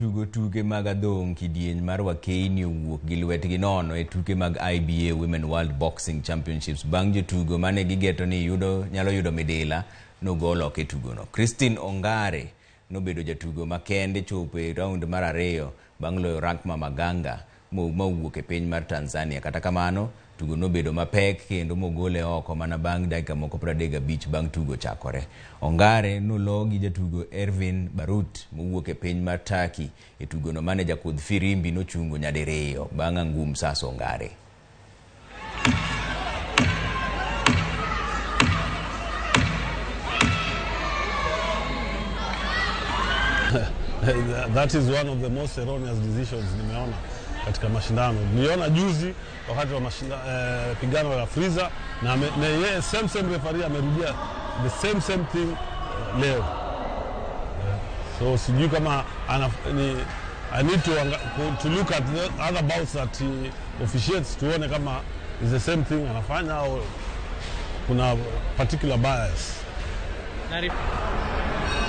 Tuke mag adhong kidieny mar Wakeni owuok gi lwetgi nono e tuke mag IBA Women World Boxing Championships bang' jotugo mane gigeto ni nyalo yudo midila nogolo ke tugono. Christine Ongare nobedo jatugo makende chopo e round mar 2 bang' loyo Rankma Maganga mowuok e piny mar Tanzania. Kata kamano tugo nobedo mapek kendo mogole oko mana bang' dakika moko 35 bang' tugo chakore. Ongare nolo gi jatugo Ervin Barut mowuok e piny mar Turkey e tugo no mane jakudh firimbi nochungo nyadiriyo bang' angum Sas Ongare. That is one of the most erroneous decisions nimeona katika mashindano. Niliona juzi wakati wa pigano la Freezer na yeye same referee amerudia the same thing leo. So sijui kama I need to look at the other bouts that he officiates tuone kama is the same thing anafanya au kuna particular bias.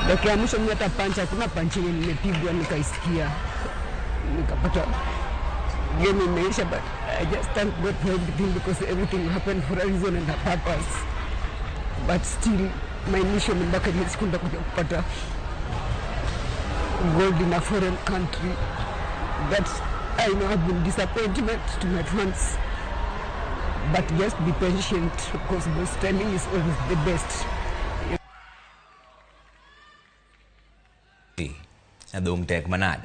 Dakika mwisho mimi hata pancha kuna panchi nimepigwa nikaisikia nikapata game imeisha, but I just thank God for everything because everything happened for a reason and a purpose. But still my mission ni mpaka nisikunda kuja kupata gold in a foreign country. That I know have been disappointment to my fans, but just be patient because best timing is always the best. Adhong tek manade.